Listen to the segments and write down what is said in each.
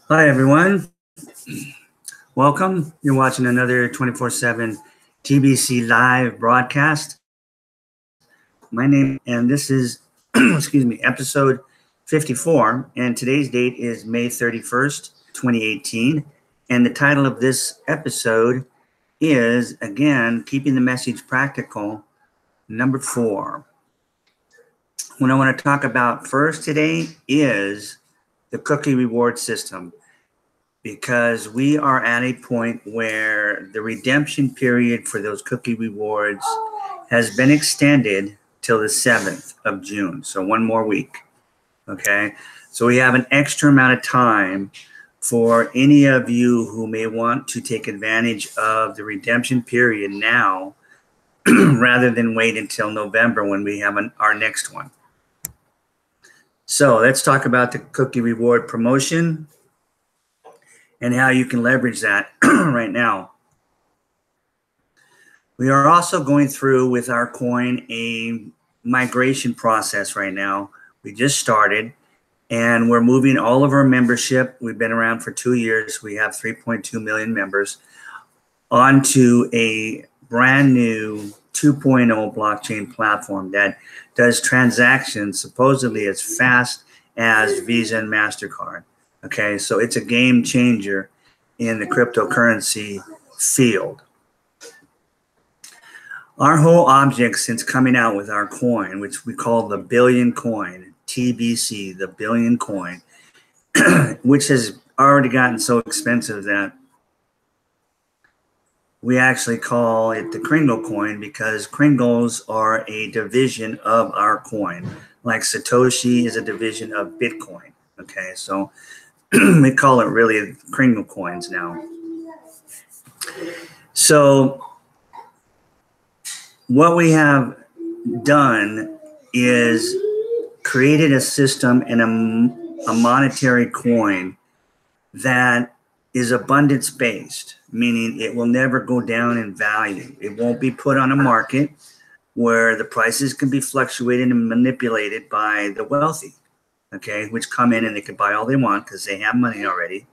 Hi, everyone. Welcome. You're watching another 24/7 TBC live broadcast. My name, and this is, excuse me, episode 54. And today's date is May 31st, 2018. And the title of this episode is, again, Keeping the Message Practical, number 4. What I want to talk about first today is the cookie reward system, because we are at a point where the redemption period for those cookie rewards has been extended till the 7th of June. So one more week. Okay. So we have an extra amount of time for any of you who may want to take advantage of the redemption period now rather than wait until November when we have our next one. So let's talk about the cookie reward promotion and how you can leverage that right now. We are also going through with our coin a migration process right now. We just started, and we're moving all of our membership. We've been around for 2 years. We have 3.2 million members onto a brand new 2.0 blockchain platform that does transactions supposedly as fast as Visa and MasterCard. Okay, so it's a game changer in the cryptocurrency field. Our whole object since coming out with our coin, which we call the billion coin, TBC, the billion coin, which has already gotten so expensive that we actually call it the Kringle coin, because Kringles are a division of our coin, like Satoshi is a division of Bitcoin. Okay, so we call it really Kringle coins now. So what we have done is created a system and a monetary coin that is abundance based, meaning it will never go down in value. It won't be put on a market where the prices can be fluctuated and manipulated by the wealthy. Okay, which come in and they can buy all they want because they have money already,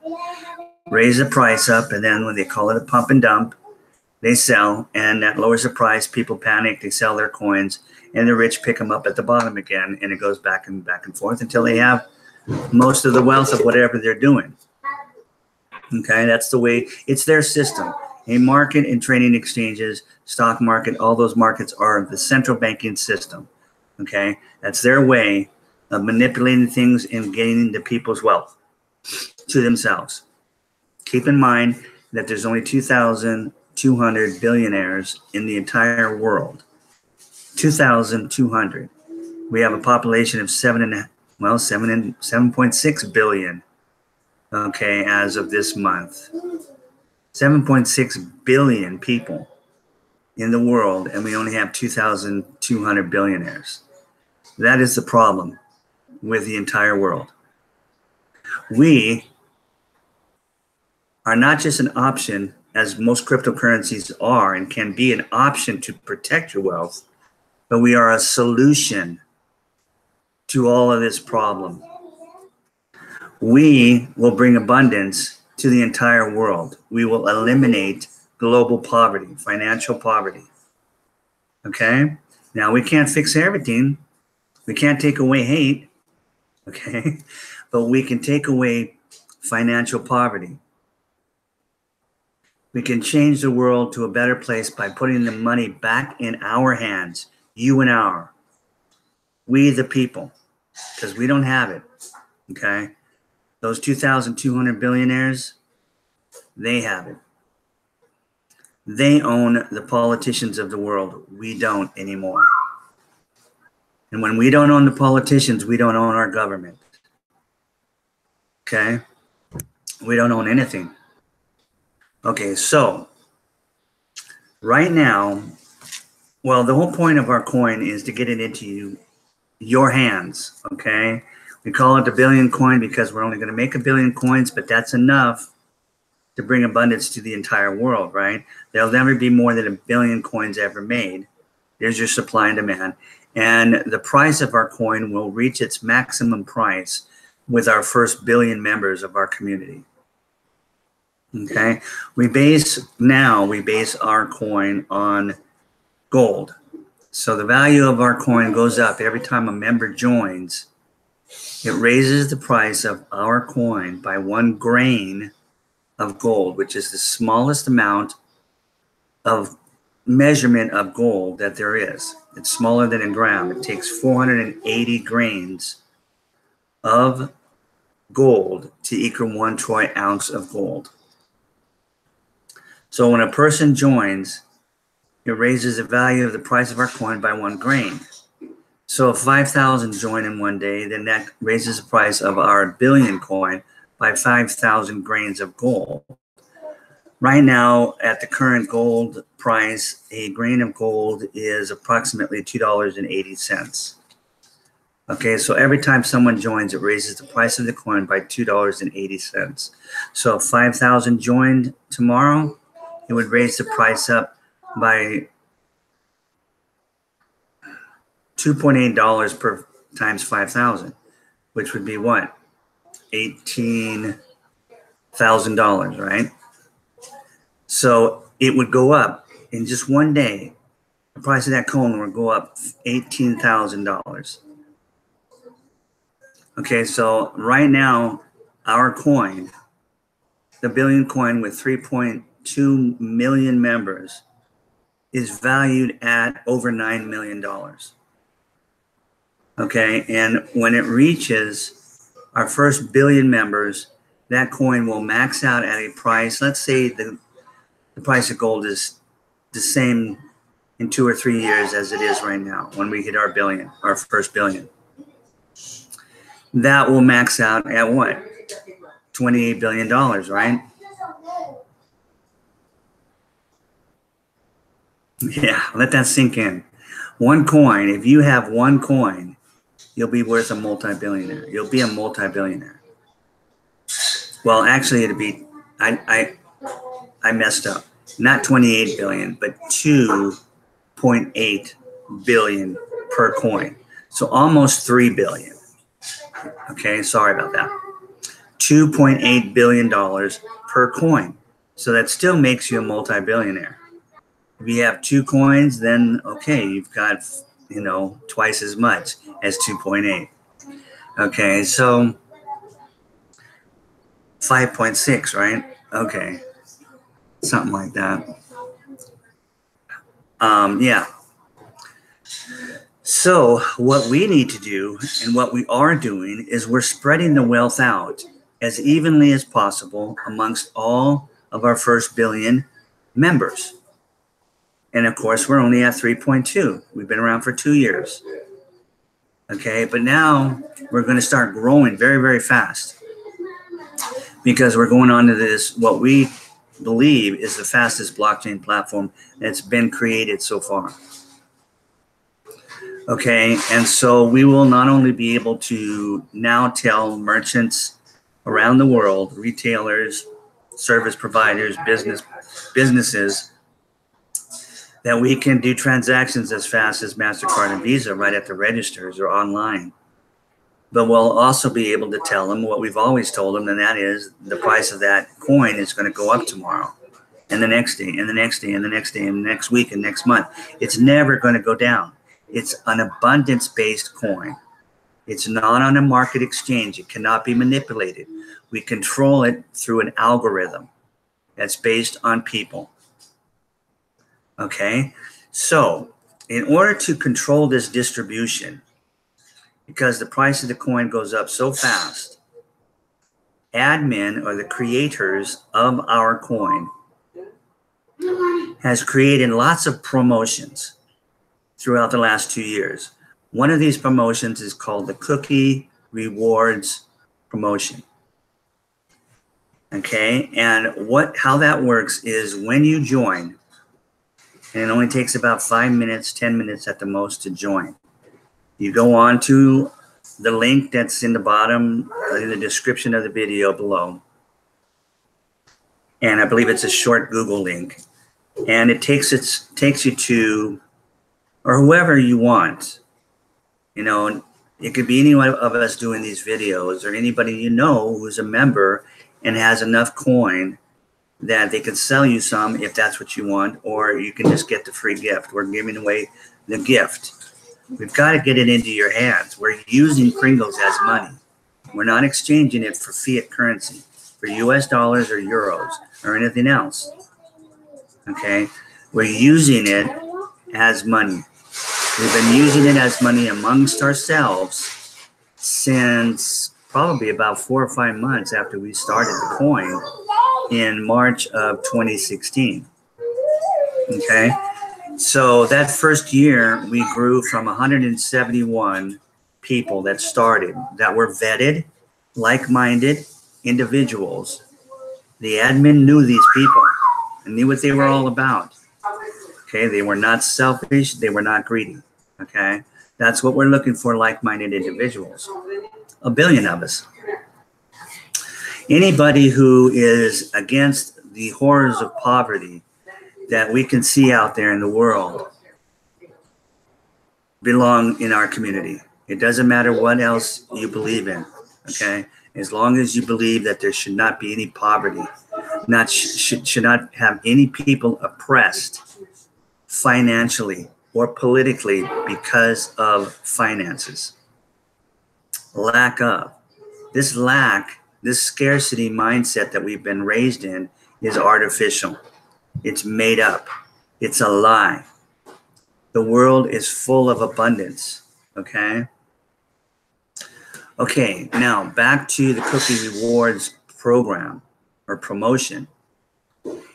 raise the price up, and then when they call it a pump and dump, they sell, and that lowers the price. People panic, they sell their coins, and the rich pick them up at the bottom again, and it goes back and forth until they have most of the wealth of whatever they're doing. Okay, that's the way, it's their system. A market and trading exchanges, stock market, all those markets are the central banking system. Okay, that's their way of manipulating things and gaining the people's wealth to themselves. Keep in mind that there's only 2,200 billionaires in the entire world. 2,200. We have a population of 7.6 billion. Okay, as of this month. 7.6 billion people in the world, and we only have 2,200 billionaires. That is the problem with the entire world. We are not just an option, as most cryptocurrencies are and can be an option to protect your wealth, but we are a solution to all of this problem. We will bring abundance to the entire world. We will eliminate global poverty, financial poverty. Okay? Now, we can't fix everything. We can't take away hate. Okay, but we can take away financial poverty. We can change the world to a better place by putting the money back in our hands, you and our, we the people, because we don't have it. Okay, those 2,200 billionaires, they have it. They own the politicians of the world. We don't anymore. And when we don't own the politicians, we don't own our government. Okay? We don't own anything. Okay, so right now, well, the whole point of our coin is to get it into your hands, okay? We call it the billion coin because we're only going to make 1 billion coins, but that's enough to bring abundance to the entire world, right? There'll never be more than 1 billion coins ever made. There's your supply and demand. And the price of our coin will reach its maximum price with our first 1 billion members of our community. Okay, we base our coin on gold. So the value of our coin goes up every time a member joins. It raises the price of our coin by 1 grain of gold, which is the smallest amount of measurement of gold that there is. It's smaller than a gram. It takes 480 grains of gold to equal 1 troy ounce of gold. So when a person joins, it raises the value of the price of our coin by 1 grain. So if 5,000 join in one day, then that raises the price of our 1 billion coin by 5,000 grains of gold. Right now, at the current gold price, a grain of gold is approximately $2.80. Okay, so every time someone joins, it raises the price of the coin by $2.80. So if 5,000 joined tomorrow, it would raise the price up by $2.8 per times 5,000, which would be what? $18,000, right? So it would go up in just one day. The price of that coin would go up $18,000. Okay, so right now, our coin, the billion coin with 3.2 million members, is valued at over $9 million. Okay, and when it reaches our first 1 billion members, that coin will max out at a price. Let's say the price of gold is the same in 2 or 3 years as it is right now when we hit our billion, our first billion. That will max out at what? $28 billion, right? Yeah, let that sink in. One coin, if you have one coin, you'll be worth a multi-billionaire. You'll be a multi-billionaire. Well, actually, it'd be, I messed up. Not 28 billion, but 2.8 billion per coin. So almost 3 billion. Okay, sorry about that. $2.8 billion per coin. So that still makes you a multi-billionaire. If you have 2 coins, then okay, you've got, twice as much as 2.8. Okay, so 5.6, right? Okay, something like that. Yeah. So what we need to do, and what we are doing, is we're spreading the wealth out as evenly as possible amongst all of our first 1 billion members. And of course, we're only at 3.2. We've been around for 2 years. Okay, but now we're going to start growing very, very fast, because we're going on to this, what we believe is the fastest blockchain platform that's been created so far. Okay, and so we will not only be able to now tell merchants around the world, retailers, service providers, businesses, that we can do transactions as fast as MasterCard and Visa right at the registers or online. But we'll also be able to tell them what we've always told them, and that is the price of that coin is going to go up tomorrow, and the next day, and the next day, and the next day, and the next week, and next month. It's never going to go down. It's an abundance-based coin. It's not on a market exchange. It cannot be manipulated. We control it through an algorithm that's based on people. Okay, so in order to control this distribution, because the price of the coin goes up so fast, admin, or the creators of our coin, has created lots of promotions throughout the last 2 years. One of these promotions is called the Cookie Rewards promotion. Okay, and how that works is when you join, and it only takes about 5 minutes, 10 minutes at the most to join. You go on to the link that's in the bottom, in the description of the video below. and I believe it's a short Google link, and it takes you to, or whoever you want. You know, it could be any one of us doing these videos, or anybody you know who's a member and has enough coin that they can sell you some if that's what you want, or you can just get the free gift. We're giving away the gift. We've got to get it into your hands. We're using Kringles as money. We're not exchanging it for fiat currency, for US dollars or euros or anything else. Okay? We're using it as money. We've been using it as money amongst ourselves since probably about 4 or 5 months after we started the coin in March of 2016. Okay? So that first year, we grew from 171 people that started, that were vetted, like-minded individuals. The admin knew these people and knew what they were all about. Okay, they were not selfish, they were not greedy. Okay, that's what we're looking for, like-minded individuals. 1 billion of us. Anybody who is against the horrors of poverty that we can see out there in the world belong in our community. It doesn't matter what else you believe in, okay? As long as you believe that there should not be any poverty, should not have any people oppressed financially or politically because of finances. Lack of. This scarcity mindset that we've been raised in is artificial. It's made up. It's a lie. The world is full of abundance, okay? Okay, now back to the Cookie Rewards program or promotion.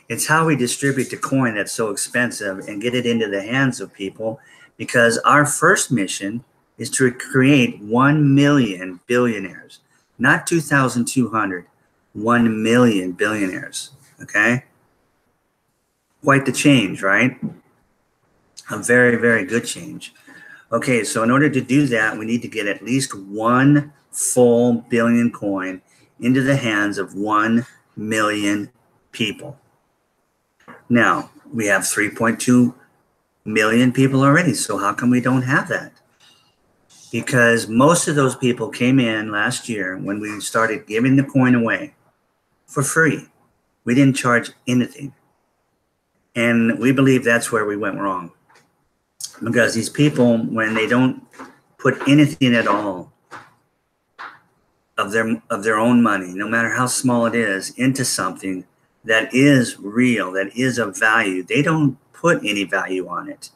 It's how we distribute the coin that's so expensive and get it into the hands of people, because our first mission is to create 1 million billionaires, not 2,200, 1 million billionaires, okay? Quite the change, right? A very, very good change. Okay, so in order to do that, we need to get at least 1 full billion coin into the hands of 1 million people. Now, we have 3.2 million people already, so how come we don't have that? Because most of those people came in last year when we started giving the coin away for free. We didn't charge anything. And we believe that's where we went wrong. Because these people, when they don't put anything at all of their own money, no matter how small it is, into something that is real, that is of value, they don't put any value on it.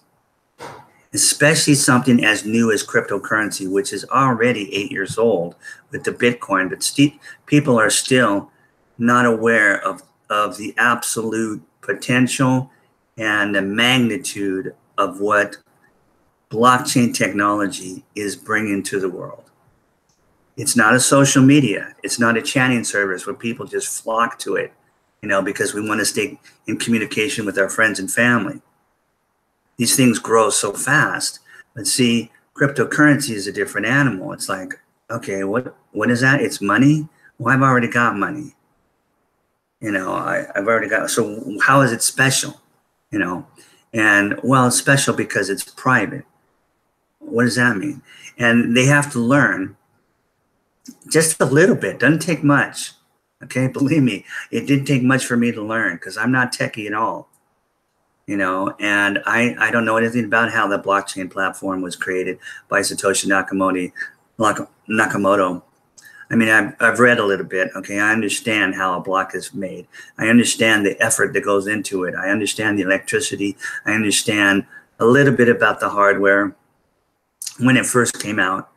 Especially something as new as cryptocurrency, which is already 8 years old with the Bitcoin, but people are still not aware of the absolute potential and the magnitude of what blockchain technology is bringing to the world. It's not a social media. It's not a chatting service where people just flock to it, you know, because we want to stay in communication with our friends and family. These things grow so fast. But see, cryptocurrency is a different animal. It's like, okay, what is that? It's money? Well, I've already got money. You know, I've already got, so how is it special? You know, and well, it's special because it's private. What does that mean? And they have to learn just a little bit. Doesn't take much. Okay, believe me, it didn't take much for me to learn because I'm not techie at all. You know, and I don't know anything about how the blockchain platform was created by Satoshi Nakamoto. I mean, I've read a little bit. Okay, I understand how a block is made. I understand the effort that goes into it. I understand the electricity. I understand a little bit about the hardware when it first came out.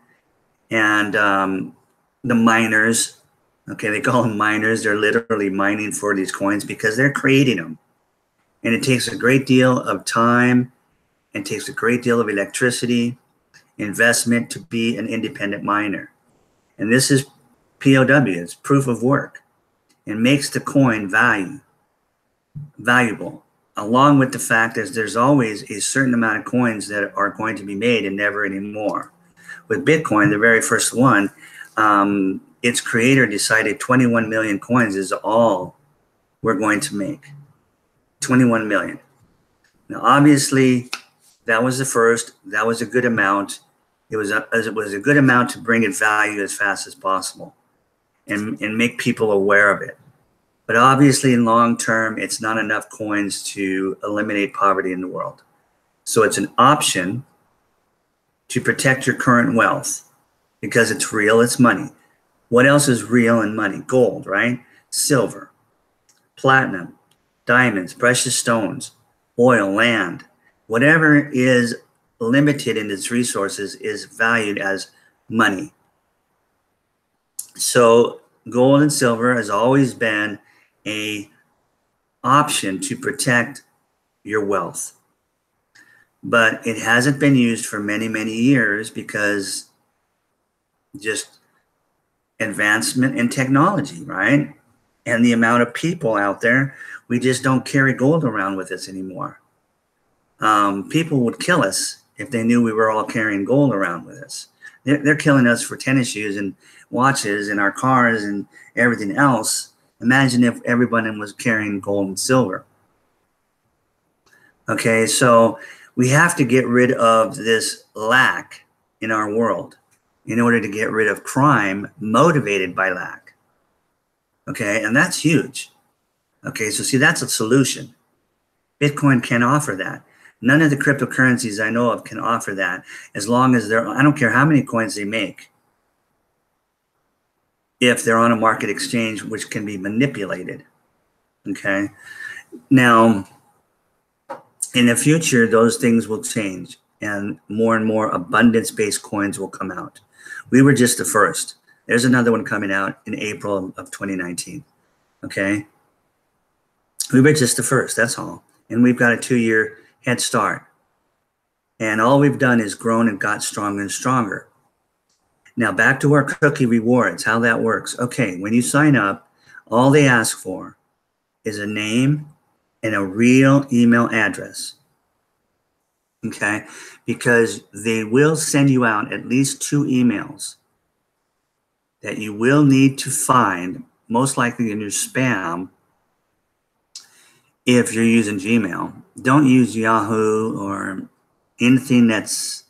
And the miners, okay, they call them miners. They're literally mining for these coins because they're creating them. And it takes a great deal of time and takes a great deal of electricity, investment to be an independent miner. And this is POW, it's proof of work. It makes the coin valuable, along with the fact that there's always a certain amount of coins that are going to be made and never anymore. With Bitcoin, the very first one, its creator decided 21 million coins is all we're going to make. 21 million. Now, obviously, that was the first. That was a good amount. It was a good amount to bring it value as fast as possible and make people aware of it. But obviously, in long term, it's not enough coins to eliminate poverty in the world. So it's an option to protect your current wealth because it's real, it's money. What else is real and money? Gold, right? Silver, platinum, diamonds, precious stones, oil, land. Whatever is limited in its resources is valued as money. So gold and silver has always been an option to protect your wealth. But it hasn't been used for many, many years because just advancement in technology, right? And the amount of people out there, we just don't carry gold around with us anymore. People would kill us if they knew we were all carrying gold around with us. They're killing us for tennis shoes and watches and our cars and everything else. Imagine if everybody was carrying gold and silver. Okay, so we have to get rid of this lack in our world in order to get rid of crime motivated by lack. Okay, and that's huge. Okay, so see, that's a solution. Bitcoin can't offer that. None of the cryptocurrencies I know of can offer that as long as I don't care how many coins they make, if they're on a market exchange, which can be manipulated. Okay, now, in the future, those things will change and more abundance-based coins will come out. We were just the first. There's another one coming out in April of 2019. Okay. We were just the first, that's all. And we've got a 2-year head start. And all we've done is grown and got stronger and stronger. Now back to our cookie rewards, how that works. Okay, when you sign up, all they ask for is a name and a real email address. Okay, because they will send you out at least 2 emails that you will need to find, most likely in your spam, if you're using Gmail. Don't use Yahoo or anything that's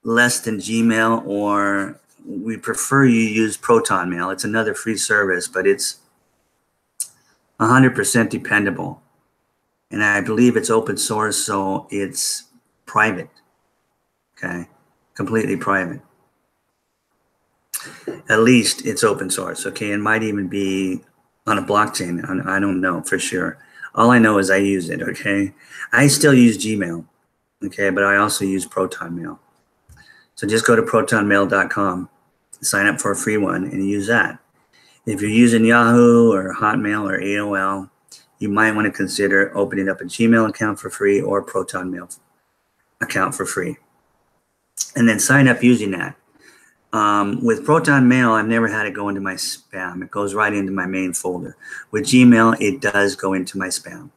less than Gmail, or we prefer you use Proton Mail. It's another free service, but it's 100% dependable. And I believe it's open source, so it's private. Okay, completely private. At least it's open source. Okay, it might even be on a blockchain. I don't know for sure. All I know is I use it. Okay, I still use Gmail. Okay, but I also use Proton Mail. So just go to protonmail.com, sign up for a free one, and use that. If you're using Yahoo or Hotmail or AOL, you might want to consider opening up a Gmail account for free or a Proton Mail account for free. And then sign up using that. With Proton Mail, I've never had it go into my spam. It goes right into my main folder. With Gmail, it does go into my spam.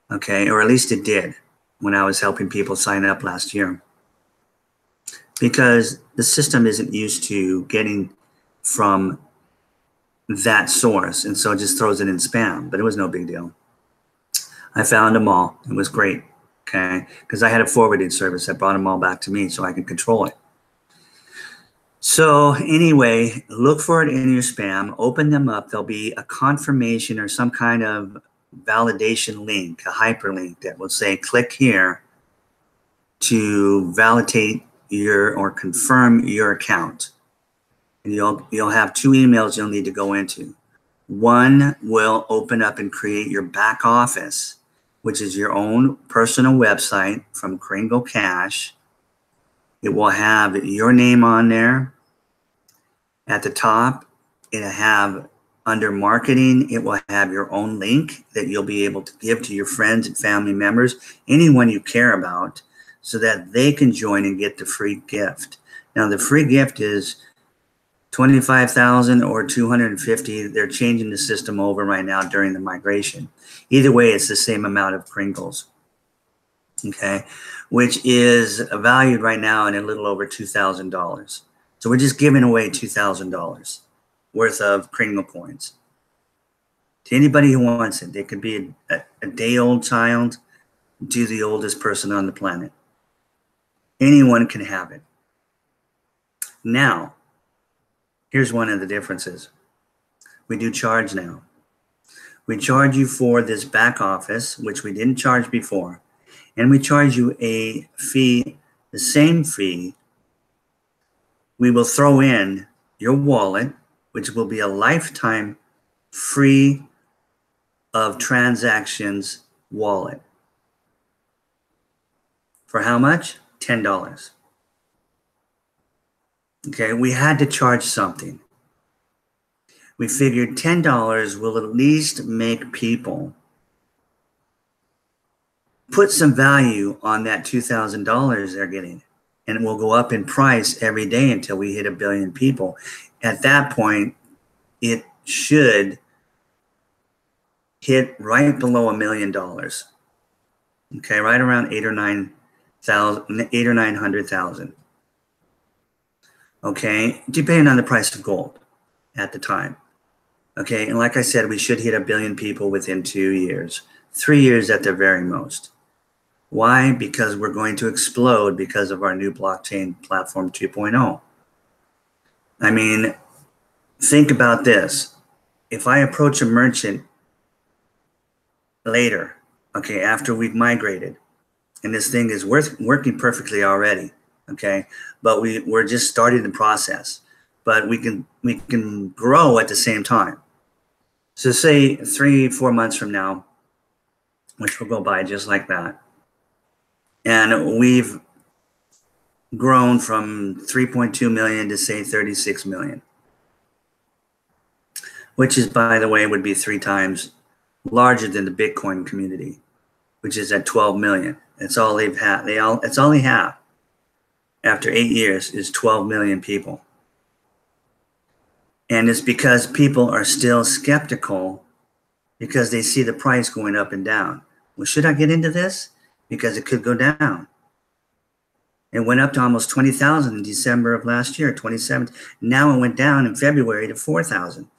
Okay, or at least it did when I was helping people sign up last year. Because the system isn't used to getting from that source, and so it just throws it in spam, but it was no big deal. I found them all. It was great, okay? Because I had a forwarding service that brought them all back to me so I could control it. So anyway, look for it in your spam, open them up. There'll be a confirmation or some kind of validation link, a hyperlink that will say, click here to validate your or confirm your account. And you'll have 2 emails you'll need to go into. One will open up and create your back office, which is your own personal website from Kringle Cash. It will have your name on there. At the top, it'll have under marketing, it will have your own link that you'll be able to give to your friends and family members, anyone you care about, so that they can join and get the free gift. Now, the free gift is 25,000 or 250. They're changing the system over right now during the migration. Either way, it's the same amount of Kringles, okay, which is valued right now at a little over $2,000. So we're just giving away $2,000 worth of Kringle coins to anybody who wants it. They could be a day-old child to the oldest person on the planet. Anyone can have it. Now, here's one of the differences. We do charge now. We charge you for this back office, which we didn't charge before. And we charge you a fee, the same fee. We will throw in your wallet, which will be a lifetime free of transactions wallet. For how much? $10. Okay, we had to charge something. We figured $10 will at least make people put some value on that $2,000 they're getting. And it will go up in price every day until we hit 1 billion people. At that point, it should hit right below $1 million. Okay, right around 800,000 or 900,000. Okay, depending on the price of gold at the time. Okay, and like I said, we should hit 1 billion people within 2 years, 3 years at the very most. Why? Because we're going to explode because of our new blockchain platform 2.0. I mean, think about this. If I approach a merchant later, okay, after we've migrated, and this thing is working perfectly already, okay, but we're just starting the process, but we can grow at the same time. So say 3-4 months from now, which will go by just like that, and we've grown from 3.2 million to say 36 million, which is, by the way, would be 3 times larger than the Bitcoin community, which is at 12 million. It's all they've had. It's all they have after 8 years is 12 million people. And it's because people are still skeptical because they see the price going up and down. Well, should I get into this? Because it could go down. It went up to almost 20,000 in December of last year, 27. Now it went down in February to 4,000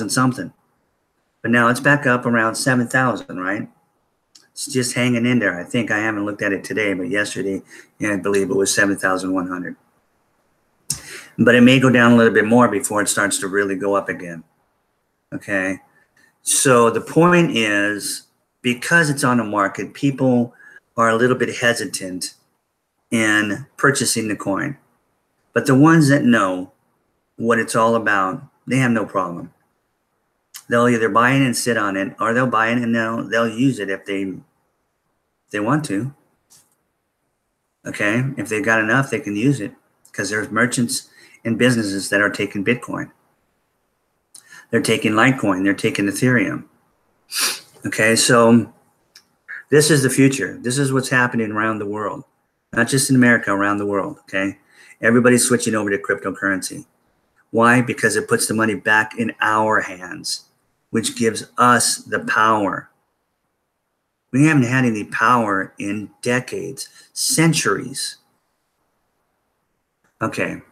something. But now it's back up around 7,000, right? It's just hanging in there. I think I haven't looked at it today, but yesterday, I believe it was 7,100. But it may go down a little bit more before it starts to really go up again. Okay. So the point is, because it's on the market, people are a little bit hesitant in purchasing the coin. But the ones that know what it's all about, they have no problem. They'll either buy it and sit on it, or they'll buy it and they'll use it if they want to. Okay, if they've got enough, they can use it, because there's merchants and businesses that are taking Bitcoin. They're taking Litecoin. They're taking Ethereum. Okay, so this is the future. This is what's happening around the world, not just in America, around the world. Okay, everybody's switching over to cryptocurrency. Why? Because it puts the money back in our hands, which gives us the power. We haven't had any power in decades, centuries. Okay,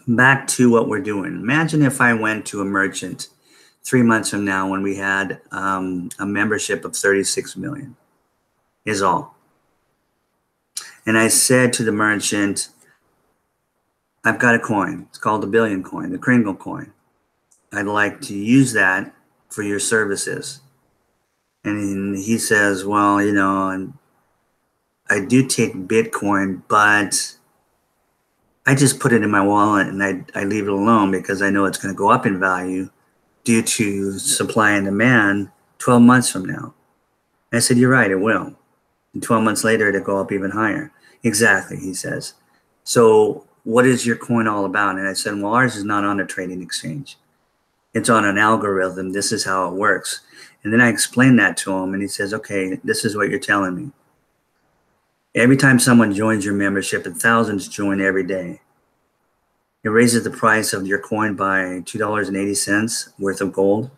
back to what we're doing. Imagine if I went to a merchant 3 months from now when we had a membership of 36 million is all. And I said to the merchant, I've got a coin. It's called the billion coin, the Kringle coin. I'd like to use that for your services. And he says, well, I do take Bitcoin, but I just put it in my wallet and I leave it alone because I know it's going to go up in value due to supply and demand 12 months from now. And I said, you're right, it will. And 12 months later, it'll go up even higher. Exactly, he says. So what is your coin all about? And I said, well, ours is not on a trading exchange. It's on an algorithm. This is how it works. And then I explained that to him, and he says, okay, this is what you're telling me. Every time someone joins your membership, and thousands join every day, it raises the price of your coin by $2.80 worth of gold,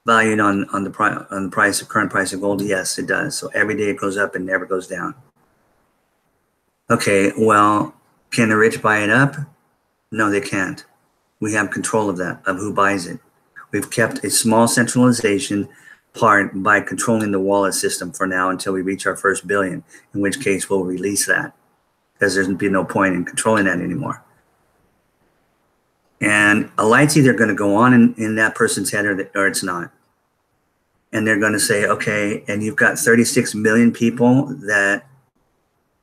valued on the current price of gold. Yes, it does. So every day it goes up and never goes down. Okay, well, can the rich buy it up? No, they can't. We have control of that, of who buys it. We've kept a small centralization part by controlling the wallet system for now until we reach our first billion, in which case we'll release that because there's be no point in controlling that anymore. And a light's either going to go on in that person's head or it's not. And they're going to say, okay, and you've got 36 million people that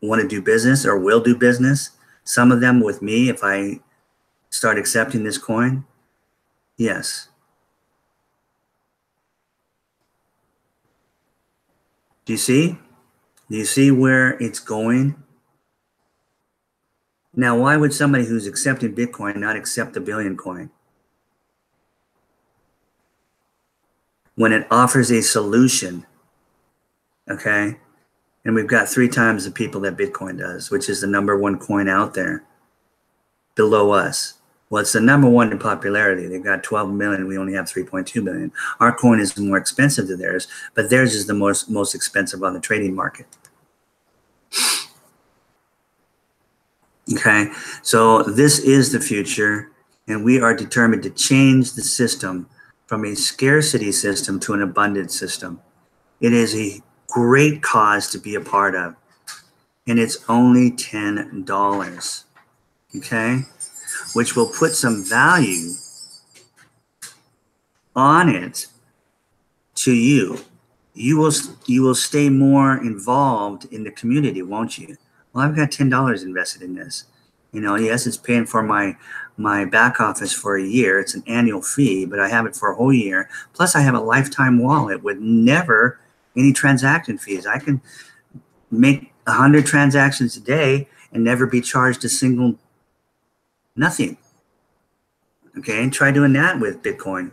want to do business or will do business. Some of them with me if I start accepting this coin. Yes. Do you see? Do you see where it's going? Now, why would somebody who's accepting Bitcoin not accept the billion coin? When it offers a solution, okay? And we've got 3 times the people that Bitcoin does, which is the #1 coin out there below us. Well, it's the #1 in popularity. They've got 12 million. We only have 3.2 million. Our coin is more expensive than theirs, but theirs is the most expensive on the trading market. Okay, so this is the future, and we are determined to change the system from a scarcity system to an abundance system. It is a great cause to be a part of, and it's only $10, okay, which will put some value on it to you. You will stay more involved in the community, won't you? Well, I've got $10 invested in this. You know, yes, it's paying for my back office for a year. It's an annual fee, but I have it for a whole year. Plus, I have a lifetime wallet with never any transaction fees. I can make 100 transactions a day and never be charged a single nothing. Okay, try doing that with Bitcoin.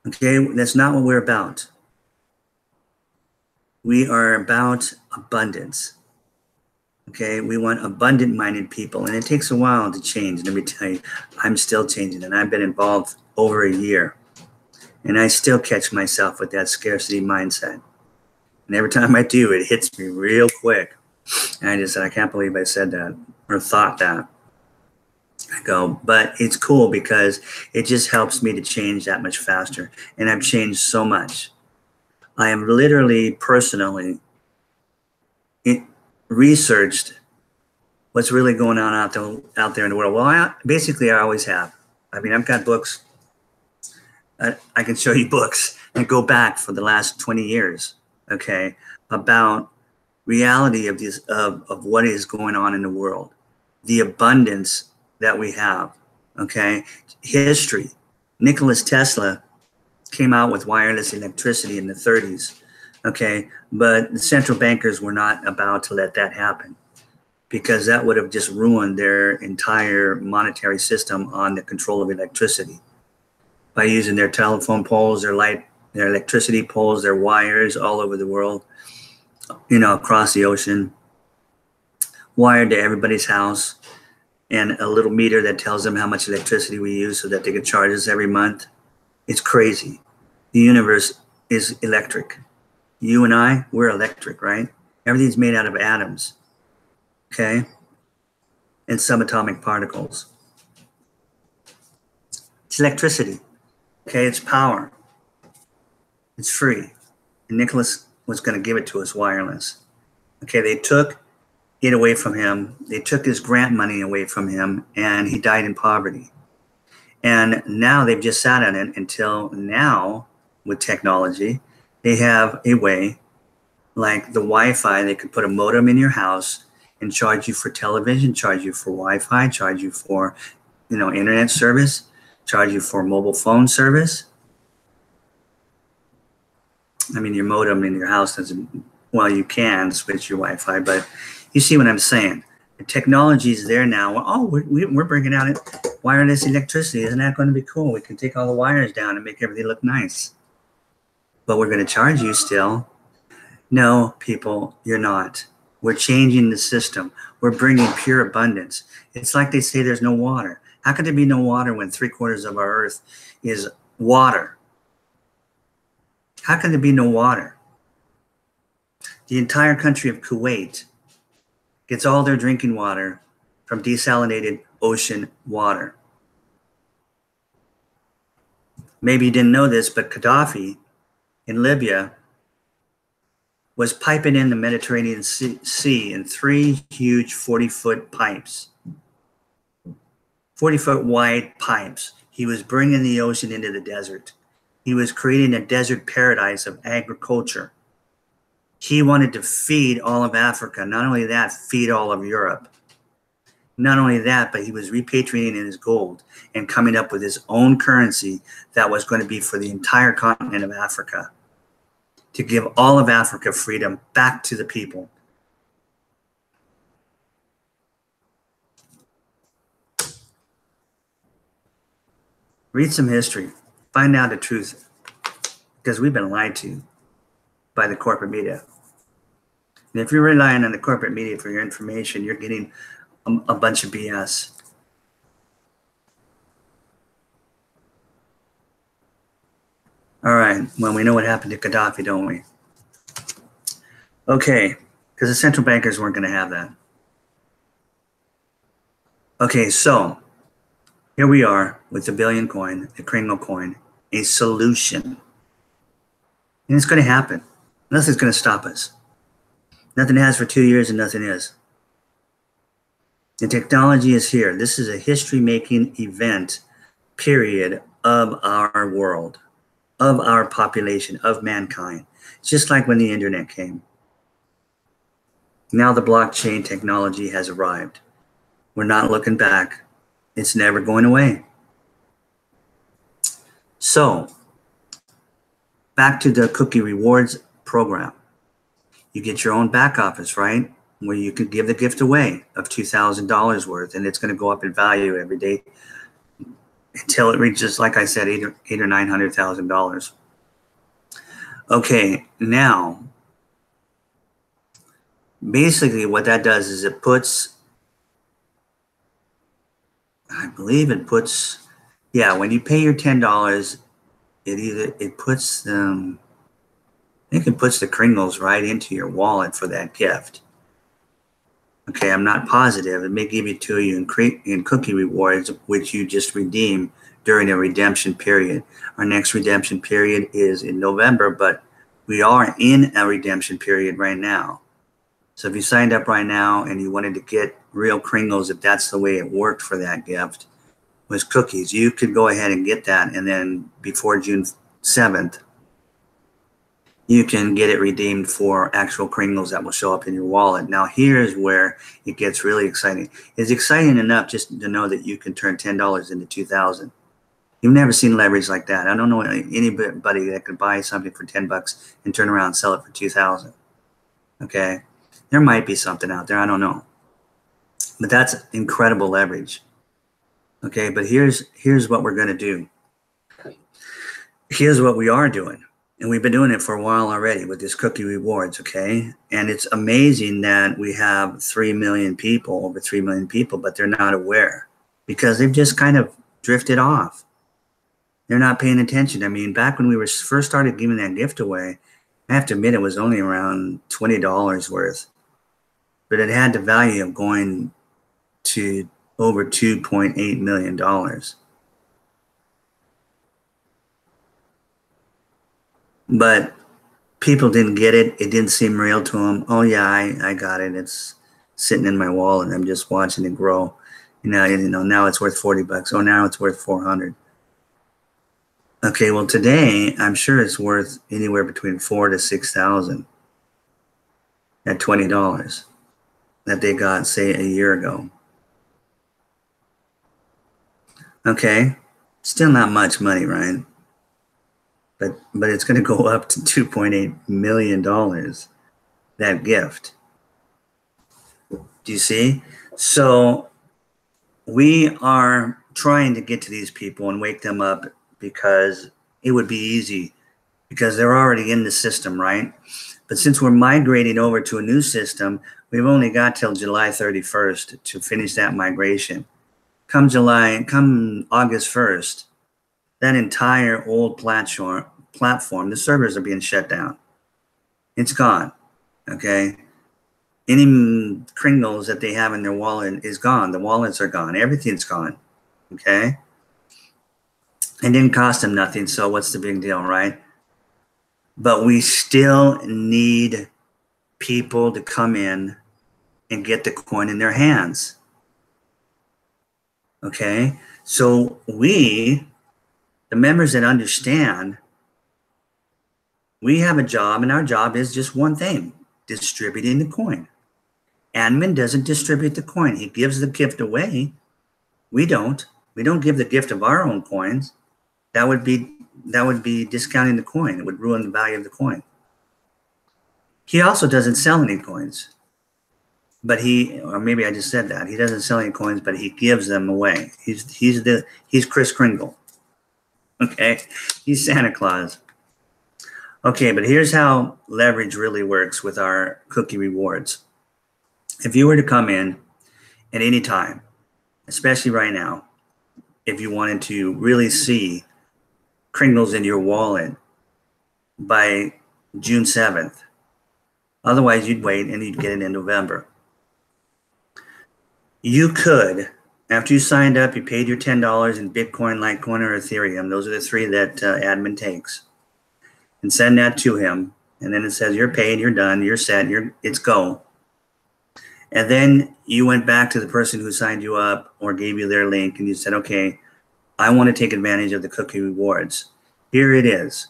Okay, that's not what we're about. We are about abundance. Okay, we want abundant-minded people, and it takes a while to change. And let me tell you, I'm still changing, and I've been involved over a year, and I still catch myself with that scarcity mindset. And every time I do, it hits me real quick. And I just said, I can't believe I said that or thought that. I go, but it's cool because it just helps me to change that much faster. And I've changed so much. I am literally personally researched what's really going on out there in the world. Well, I always have. I mean, I've got books. I can show you books and go back for the last 20 years, okay, about reality of this of what is going on in the world, the abundance that we have, okay, history. Nikola Tesla came out with wireless electricity in the 30s, okay, but the central bankers were not about to let that happen because that would have just ruined their entire monetary system on the control of electricity by using their telephone poles, their electricity poles, their wires all over the world, you know, across the ocean, wired to everybody's house, and a little meter that tells them how much electricity we use so that they can charge us every month. It's crazy. The universe is electric. You and I, we're electric, right? Everything's made out of atoms, okay? And subatomic particles. It's electricity, okay? It's power. It's free. And Nicholas was going to give it to us wireless. Okay, they took it away from him. They took his grant money away from him, and he died in poverty. And now they've just sat on it until now with technology. They have a way, like the Wi-Fi, they could put a modem in your house and charge you for television, charge you for Wi-Fi, charge you for, you know, internet service, charge you for mobile phone service. I mean, your modem in your house doesn't, well, you can switch your Wi-Fi, but you see what I'm saying. The technology is there now. Oh, we're bringing out wireless electricity. Isn't that going to be cool? We can take all the wires down and make everything look nice. But we're going to charge you still. No, people, you're not. We're changing the system. We're bringing pure abundance. It's like they say there's no water. How could there be no water when 3/4 of our earth is water? How can there be no water? The entire country of Kuwait gets all their drinking water from desalinated ocean water. Maybe you didn't know this, but Gaddafi in Libya was piping in the Mediterranean Sea in 3 huge 40-foot pipes, 40-foot wide pipes. He was bringing the ocean into the desert. He was creating a desert paradise of agriculture. He wanted to feed all of Africa. Not only that, feed all of Europe. Not only that, but he was repatriating his gold and coming up with his own currency that was going to be for the entire continent of Africa, to give all of Africa freedom back to the people. Read some history. Find out the truth, because we've been lied to by the corporate media. And if you're relying on the corporate media for your information, you're getting a bunch of BS. All right, well, we know what happened to Gaddafi, don't we? Okay, because the central bankers weren't going to have that. Okay, so here we are with the billion coin, the Kringle coin, a solution. And it's going to happen. Nothing's going to stop us. Nothing has for 2 years and nothing is. The technology is here. This is a history-making event, period, of our world, of our population, of mankind. It's just like when the internet came. Now the blockchain technology has arrived. We're not looking back. It's never going away. So, back to the cookie rewards program. You get your own back office, right? Where you could give the gift away of $2,000 worth, and it's going to go up in value every day until it reaches, like I said, $800,000 or $900,000. Okay, now, basically what that does is it puts, I believe it puts, yeah, when you pay your $10, it puts them, I think it puts the Kringles right into your wallet for that gift. Okay, I'm not positive. It may give it to you in cookie rewards, which you just redeem during a redemption period. Our next redemption period is in November, but we are in a redemption period right now. So if you signed up right now and you wanted to get real Kringles, if that's the way it worked for that gift, was cookies, you could go ahead and get that. And then before June 7th, you can get it redeemed for actual Kringles that will show up in your wallet. Now, here's where it gets really exciting. It's exciting enough just to know that you can turn $10 into $2,000. You've never seen leverage like that. I don't know anybody that could buy something for $10 and turn around and sell it for $2,000. Okay, there might be something out there. I don't know, but that's incredible leverage. Okay, but here's what we're going to do. Here's what we are doing. And we've been doing it for a while already with this cookie rewards, okay? And it's amazing that we have 3 million people, over 3 million people, but they're not aware because they've just kind of drifted off. They're not paying attention. I mean, back when we were first started giving that gift away, I have to admit it was only around $20 worth. But it had the value of going to over $2.8 million. But people didn't get it. It didn't seem real to them. Oh, yeah, I got it. It's sitting in my wallet. I'm just watching it grow. Now it's worth $40. Oh, now it's worth $400. Okay, well, today, I'm sure it's worth anywhere between $4,000 to $6,000 at $20 that they got, say, a year ago. Okay, still not much money, right? But it's going to go up to $2.8 million, that gift. Do you see? So we are trying to get to these people and wake them up because it would be easy because they're already in the system, right? But since we're migrating over to a new system, we've only got till July 31st to finish that migration. Come August 1st, that entire old platform, the servers are being shut down. It's gone, okay? Any Kringles that they have in their wallet is gone. The wallets are gone. Everything's gone, okay? It didn't cost them nothing, so what's the big deal, right? But we still need people to come in and get the coin in their hands. Okay? So we, the members that understand, we have a job, and our job is just one thing: distributing the coin. Admin doesn't distribute the coin. He gives the gift away. We don't. We don't give the gift of our own coins. That would be discounting the coin. It would ruin the value of the coin. He also doesn't sell any coins. But or maybe I just said that. He doesn't sell any coins, but he gives them away. He's Kris Kringle. Okay? He's Santa Claus. Okay, but here's how leverage really works with our cookie rewards. If you were to come in at any time, especially right now, if you wanted to really see Kringles in your wallet by June 7th, otherwise you'd wait and you'd get it in November. You could, after you signed up, you paid your $10 in Bitcoin, Litecoin, or Ethereum. Those are the three that admin takes. And send that to him. And then it says, you're paid, you're done, you're set, it's go. And then you went back to the person who signed you up or gave you their link, and you said, okay, I want to take advantage of the cookie rewards. Here it is.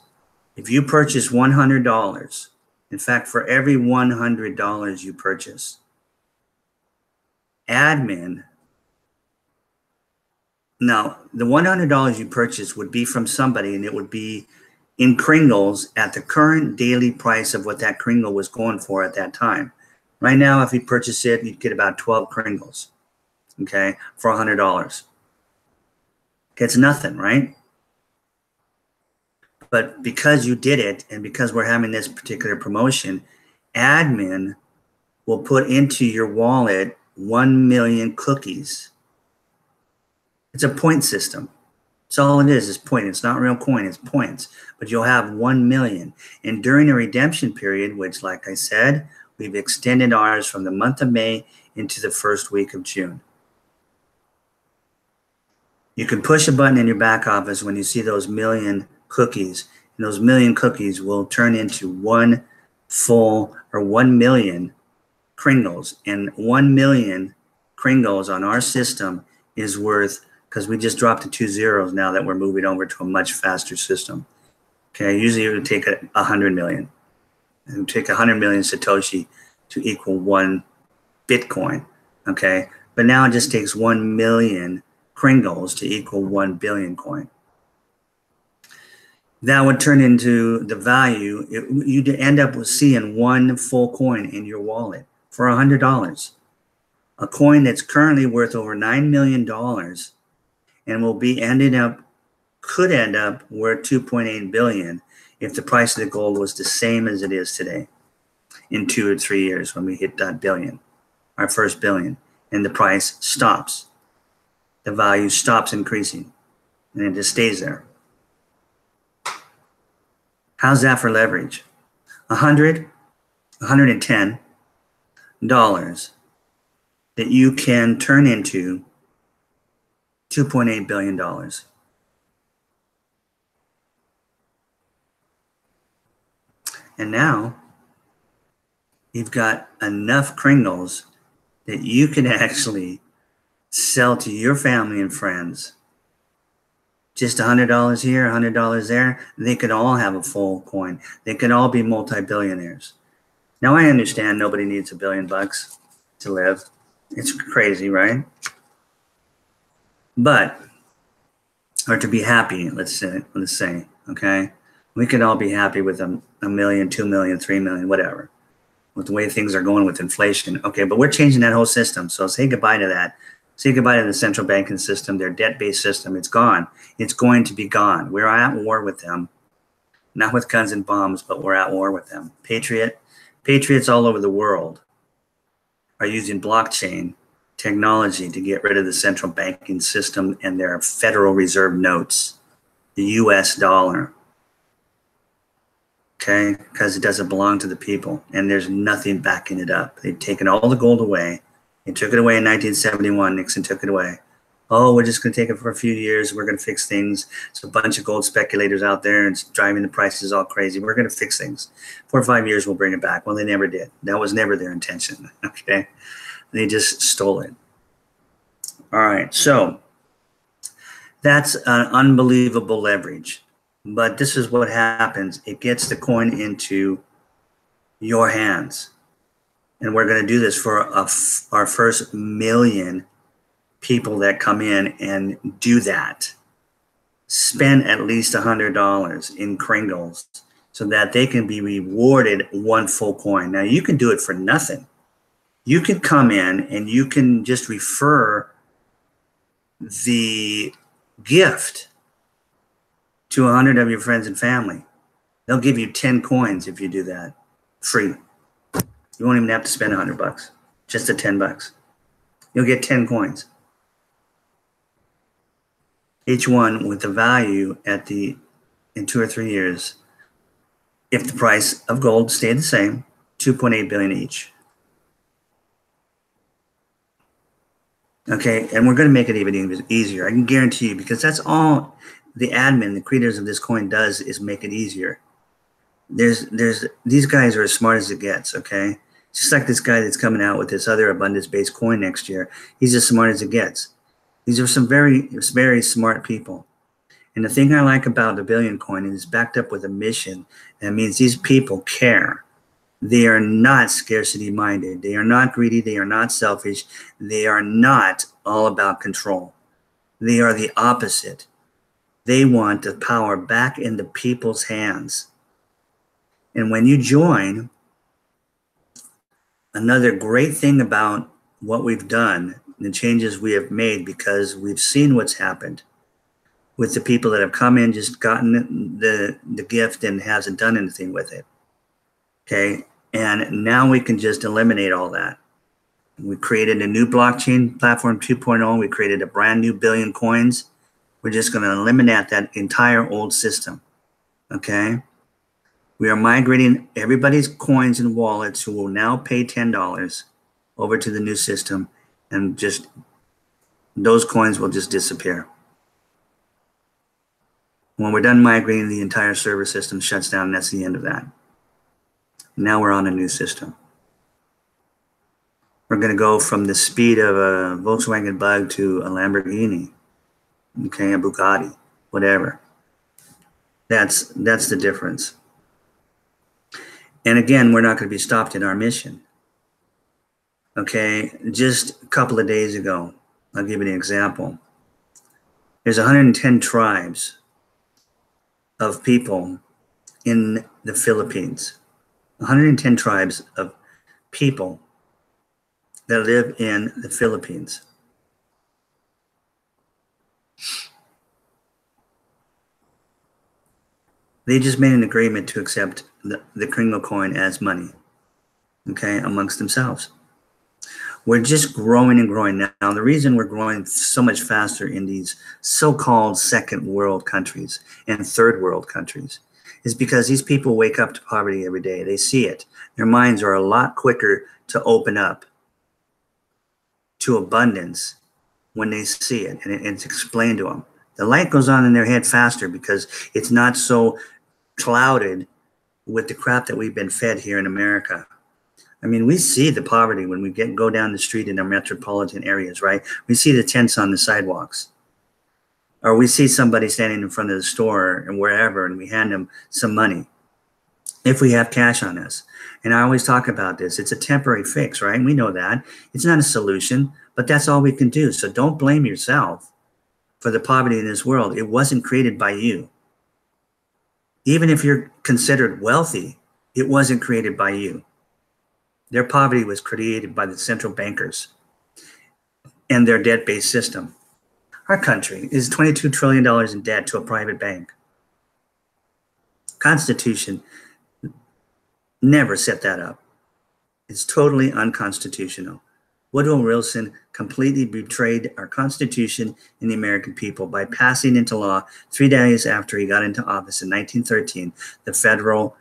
If you purchase $100, in fact, for every $100 you purchase, admin, now the $100 you purchase would be from somebody, and it would be in Kringles at the current daily price of what that Kringle was going for at that time. Right now, if you purchase it, you'd get about 12 Kringles, okay, for $100. It's nothing, right? But because you did it, and because we're having this particular promotion, admin will put into your wallet 1 million cookies. It's a point system. That's all it is point. It's not real coin, it's points. But you'll have 1 million. And during the redemption period, which, like I said, we've extended ours from the month of May into the first week of June. You can push a button in your back office when you see those million cookies, and those million cookies will turn into 1 million Kringles. And 1 million Kringles on our system is worth, because we just dropped to 2 zeros now that we're moving over to a much faster system. Okay, usually it would take 100 million. It would take 100 million Satoshi to equal 1 Bitcoin. Okay, but now it just takes 1 million Kringles to equal 1 billion coin. That would turn into the value. You'd end up with seeing 1 full coin in your wallet for $100. A coin that's currently worth over $9 million and will be could end up worth 2.8 billion if the price of the gold was the same as it is today in 2 or 3 years when we hit that billion, our first billion, and the price stops. The value stops increasing, and it just stays there. How's that for leverage? $110 that you can turn into $2.8 billion. And now you've got enough Kringles that you can actually sell to your family and friends. Just $100 here, $100 there. They could all have a full coin. They could all be multi-billionaires. Now I understand nobody needs $1 billion to live. It's crazy, right? But, or to be happy, let's say, okay? We could all be happy with a million, 2 million, 3 million, whatever, with the way things are going with inflation. Okay, but we're changing that whole system. So say goodbye to that. Say goodbye to the central banking system, their debt-based system. It's gone. It's going to be gone. We're at war with them. Not with guns and bombs, but we're at war with them. Patriots all over the world are using blockchain technology to get rid of the central banking system and their Federal Reserve notes, the US dollar. Okay, because it doesn't belong to the people, and there's nothing backing it up. They've taken all the gold away. They took it away in 1971. Nixon took it away. Oh, we're just going to take it for a few years. We're going to fix things. It's a bunch of gold speculators out there and it's driving the prices all crazy. We're going to fix things. 4 or 5 years, we'll bring it back. Well, they never did. That was never their intention. Okay. They just stole it. All right. So that's an unbelievable leverage. But this is what happens. It gets the coin into your hands. And we're going to do this for our first million people that come in and do that. Spend at least $100 in Kringles so that they can be rewarded 1 full coin. Now, you can do it for nothing. You can come in and you can just refer the gift to 100 of your friends and family. They'll give you 10 coins if you do that, free. You won't even have to spend $100, just the 10 bucks. You'll get 10 coins. Each one with the value in 2 or 3 years, if the price of gold stayed the same, 2.8 billion each. Okay, and we're going to make it even easier. I can guarantee you, because that's all the admin, the creators of this coin does, is make it easier. These guys are as smart as it gets, okay? Just like this guy that's coming out with this other abundance-based coin next year. He's as smart as it gets. These are some very, very smart people. And the thing I like about the billion coin is it's backed up with a mission. That means these people care. They are not scarcity minded. They are not greedy. They are not selfish. They are not all about control. They are the opposite. They want the power back in the people's hands. And when you join, another great thing about what we've done, the changes we have made, because we've seen what's happened with the people that have come in, just gotten the gift and hasn't done anything with it. Okay. And now we can just eliminate all that. We created a new blockchain platform 2.0. We created a brand new billion coins. We're just going to eliminate that entire old system. Okay. We are migrating everybody's coins and wallets who will now pay $10 over to the new system, and just those coins will just disappear. When we're done migrating, the entire server system shuts down, and that's the end of that. Now we're on a new system. We're going to go from the speed of a Volkswagen Bug to a Lamborghini, okay, a Bugatti, whatever. That's the difference. And again, we're not going to be stopped in our mission. Okay, just a couple of days ago, I'll give you an example. There's 110 tribes of people in the Philippines. 110 tribes of people that live in the Philippines. They just made an agreement to accept the Kringle coin as money, okay, amongst themselves. We're just growing and growing. Now, the reason we're growing so much faster in these so-called second world countries and third world countries is because these people wake up to poverty every day. They see it. Their minds are a lot quicker to open up to abundance when they see it, and it's explained to them. The light goes on in their head faster because it's not so clouded with the crap that we've been fed here in America. I mean, we see the poverty when we go down the street in our metropolitan areas, right? We see the tents on the sidewalks. Or we see somebody standing in front of the store and wherever, and we hand them some money if we have cash on us. And I always talk about this. It's a temporary fix, right? We know that. It's not a solution, but that's all we can do. So don't blame yourself for the poverty in this world. It wasn't created by you. Even if you're considered wealthy, it wasn't created by you. Their poverty was created by the central bankers and their debt-based system. Our country is $22 trillion in debt to a private bank. Constitution never set that up. It's totally unconstitutional. Woodrow Wilson completely betrayed our Constitution and the American people by passing into law 3 days after he got into office in 1913, the Federal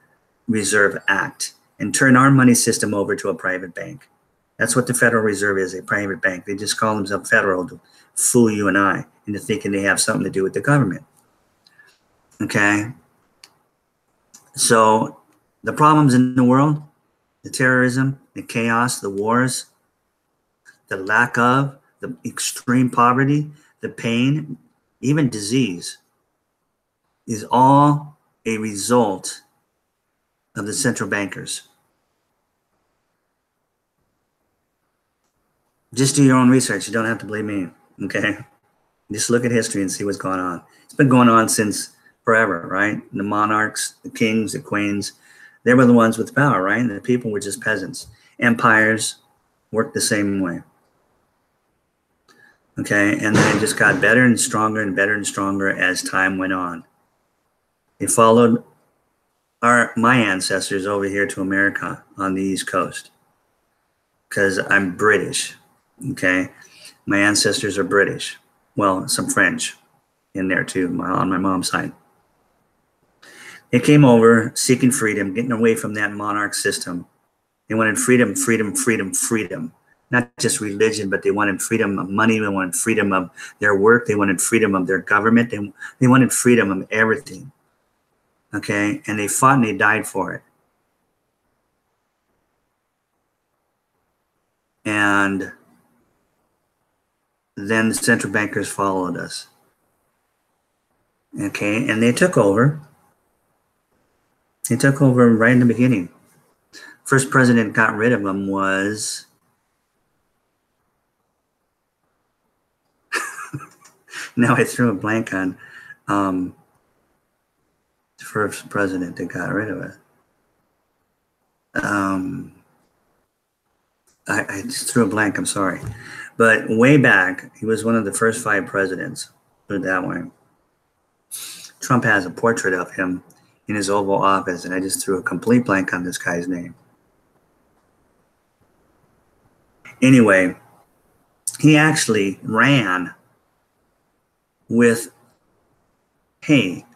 Reserve Act, and turn our money system over to a private bank. That's what the Federal Reserve is, a private bank. They just call themselves federal to fool you and I into thinking they have something to do with the government. Okay? So the problems in the world, the terrorism, the chaos, the wars, the lack of, the extreme poverty, the pain, even disease, is all a result of the central bankers. Just do your own research. You don't have to believe me, okay? Just look at history and see what's going on. It's been going on since forever, right? The monarchs, the kings, the queens, they were the ones with power, right? And the people were just peasants. Empires worked the same way. Okay, and then it just got better and stronger and better and stronger as time went on. They followed my ancestors over here to America on the East Coast because I'm British, okay? My ancestors are British. Well, some French in there too, on my mom's side. They came over seeking freedom, getting away from that monarch system. They wanted freedom, freedom, freedom, freedom. Not just religion, but they wanted freedom of money. They wanted freedom of their work. They wanted freedom of their government. They wanted freedom of everything. Okay, and they fought and they died for it. And then the central bankers followed us. Okay, and they took over. They took over right in the beginning. First president got rid of them was now I threw a blank on the first president that got rid of it. I just threw a blank, I'm sorry. But way back, he was one of the first 5 presidents, put it that way. Trump has a portrait of him in his Oval Office, and I just threw a complete blank on this guy's name. Anyway, he actually ran with, hey,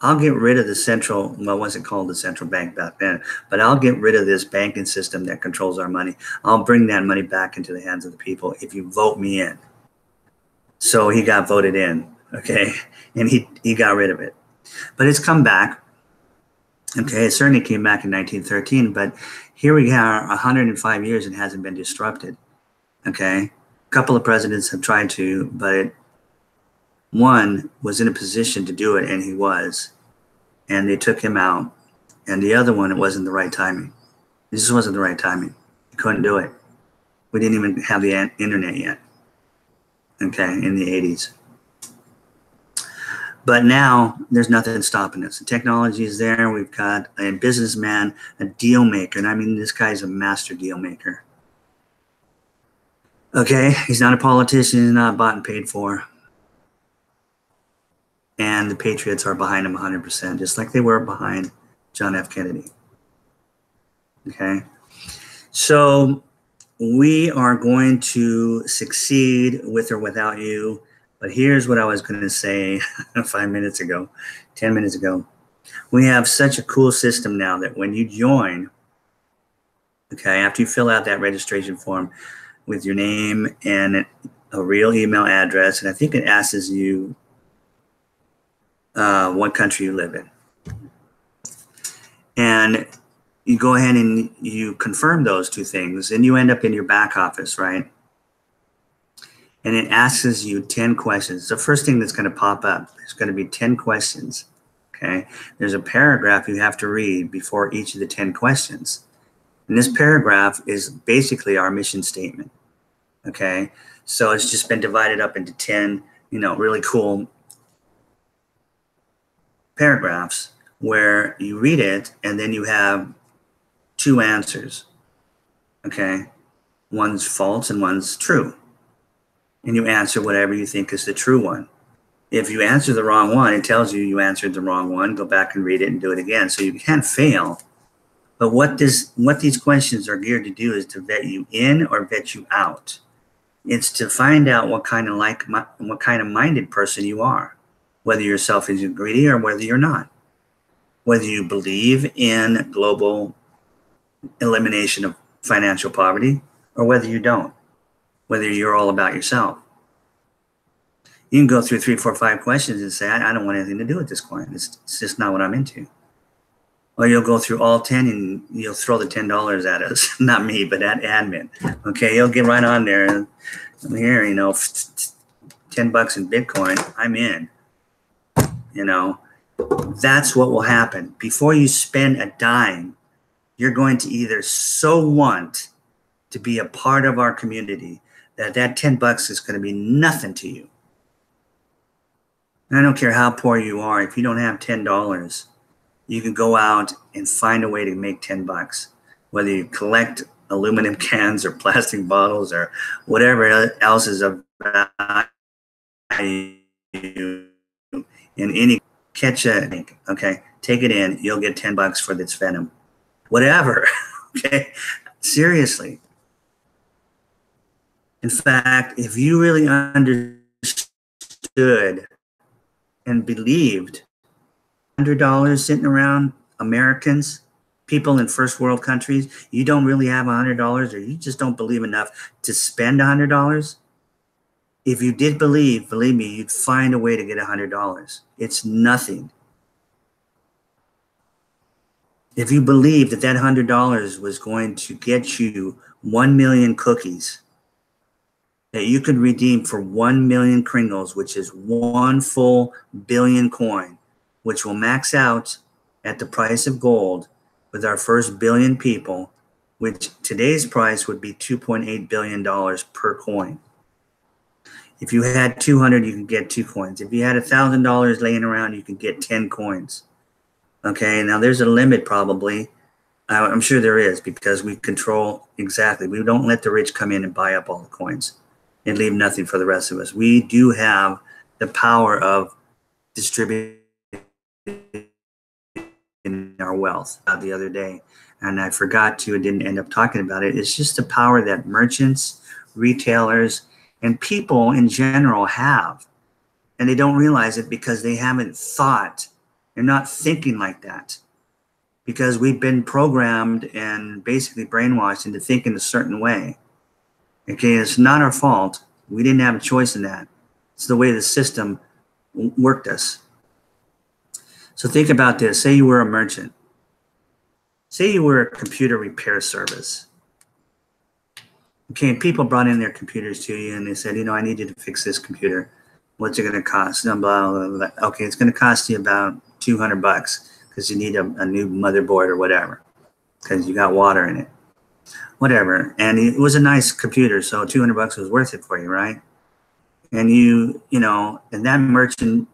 I'll get rid of the central, well, it wasn't called the central bank back then, but I'll get rid of this banking system that controls our money. I'll bring that money back into the hands of the people if you vote me in. So he got voted in, okay? And he got rid of it. But it's come back. Okay, it certainly came back in 1913, but here we are 105 years and hasn't been disrupted. Okay, a couple of presidents have tried to, but one was in a position to do it, and he was, and they took him out. And the other one, it wasn't the right timing. It just wasn't the right timing. He couldn't do it. We didn't even have the internet yet. Okay, in the 80s. But now there's nothing stopping us. The technology is there. We've got a businessman, a deal maker. And I mean, this guy's a master deal maker. Okay, he's not a politician. He's not bought and paid for. And the Patriots are behind him 100%, just like they were behind John F. Kennedy. Okay, so we are going to succeed with or without you. But here's what I was going to say 5 minutes ago, 10 minutes ago. We have such a cool system now that when you join, okay, after you fill out that registration form with your name and a real email address, and I think it asks you what country you live in. And you go ahead and you confirm those 2 things, and you end up in your back office, right? And it asks you 10 questions. The first thing that's going to pop up, there's going to be 10 questions, okay? There's a paragraph you have to read before each of the 10 questions. And this paragraph is basically our mission statement, okay? So it's just been divided up into 10, really cool paragraphs where you read it and then you have 2 answers, okay? One's false and one's true. And you answer whatever you think is the true one. If you answer the wrong one, it tells you you answered the wrong one. Go back and read it and do it again. So you can't fail. But what these questions are geared to do is to vet you in or vet you out. It's to find out what kind of minded person you are, whether you're selfish and greedy or whether you're not, whether you believe in global elimination of financial poverty or whether you don't, whether you're all about yourself. You can go through 3, 4, 5 questions and say, I don't want anything to do with this coin. It's just not what I'm into. Or you'll go through all 10 and you'll throw the $10 at us. Not me, but at admin. Okay, you'll get right on there. And here, $10 in Bitcoin, I'm in. That's what will happen. Before you spend a dime, you're going to either so want to be a part of our community that $10 is going to be nothing to you. And I don't care how poor you are. If you don't have $10, you can go out and find a way to make $10. Whether you collect aluminum cans or plastic bottles or whatever else is of value in any okay, take it in. You'll get $10 for this venom. Whatever. Okay, seriously. In fact, if you really understood and believed $100 sitting around Americans, people in first world countries, you don't really have $100 or you just don't believe enough to spend $100. If you did believe me, you'd find a way to get $100. It's nothing. If you believed that $100 was going to get you 1 million cookies that you could redeem for 1 million Kringles, which is 1 full billion coin, which will max out at the price of gold with our first billion people, which today's price would be $2.8 billion per coin. If you had 200, you can get 2 coins. If you had $1,000 laying around, you can get 10 coins. Okay, now there's a limit probably. I'm sure there is, because we control exactly. We don't let the rich come in and buy up all the coins and leave nothing for the rest of us. We do have the power of distributing our wealth the other day, and I forgot to and didn't end up talking about it. It's just the power that merchants, retailers, and people in general have, and they don't realize it because they haven't thought. They're not thinking like that because we've been programmed and basically brainwashed into thinking a certain way. Okay, it's not our fault. We didn't have a choice in that. It's the way the system worked us. So think about this. Say you were a merchant. Say you were a computer repair service. Okay, and people brought in their computers to you and they said, I need you to fix this computer. What's it going to cost? Blah, blah, blah. Okay, it's going to cost you about $200 because you need a new motherboard or whatever because you got water in it. Whatever. And it was a nice computer, so $200 was worth it for you, right? And and that merchant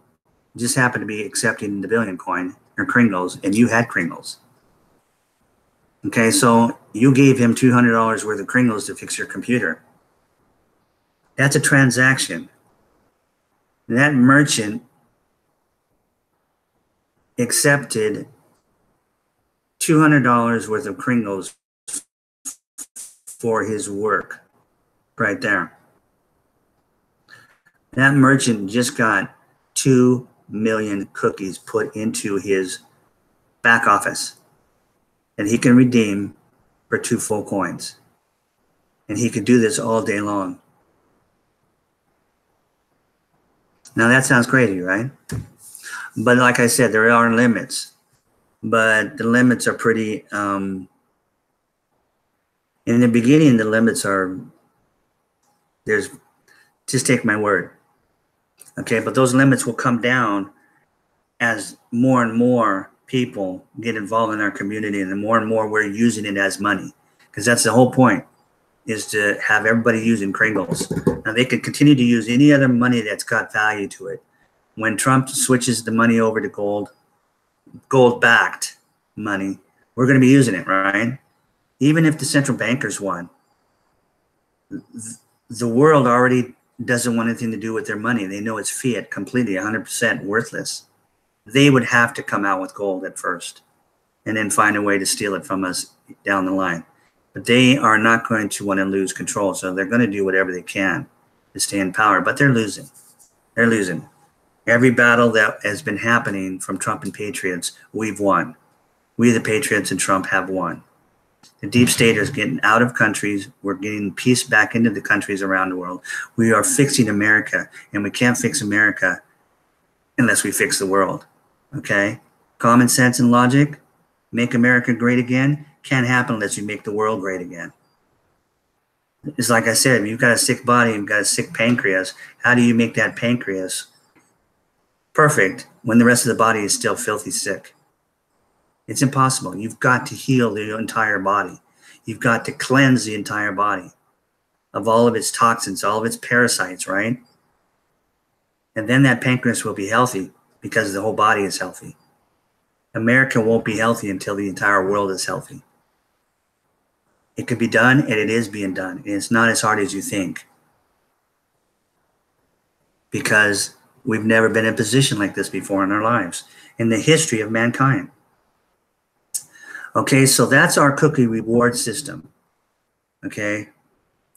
just happened to be accepting the billion coin or Kringles, and you had Kringles. Okay, so you gave him $200 worth of Kringles to fix your computer. That's a transaction. That merchant accepted $200 worth of Kringles for his work right there. That merchant just got 2 million cookies put into his back office and he can redeem for 2 full coins. And he could do this all day long. Now that sounds crazy, right? But like I said, there are limits. But the limits are pretty, in the beginning, the limits are, just take my word. Okay, but those limits will come down as more and more people get involved in our community and the more and more we're using it as money. Because that's the whole point, is to have everybody using Kringles. Now they could continue to use any other money that's got value to it. When Trump switches the money over to gold-backed money, we're going to be using it, right? Even if the central bankers won, the world already doesn't want anything to do with their money. They know it's fiat, completely 100% worthless. They would have to come out with gold at first and then find a way to steal it from us down the line. But they are not going to want to lose control, so they're going to do whatever they can to stay in power, but they're losing. They're losing. Every battle that has been happening from Trump and Patriots, we've won. We, the Patriots and Trump, have won. The deep state is getting out of countries. We're getting peace back into the countries around the world. We are fixing America, and we can't fix America unless we fix the world, okay? Common sense and logic, make America great again, can't happen unless you make the world great again. It's like I said, if you've got a sick body, you've got a sick pancreas, how do you make that pancreas perfect when the rest of the body is still filthy sick? It's impossible. You've got to heal the entire body. You've got to cleanse the entire body of all of its toxins, all of its parasites, right? And then that pancreas will be healthy because the whole body is healthy. America won't be healthy until the entire world is healthy. It could be done, and it is being done. And it's not as hard as you think, because we've never been in a position like this before in our lives, in the history of mankind. Okay, so that's our cookie reward system. Okay,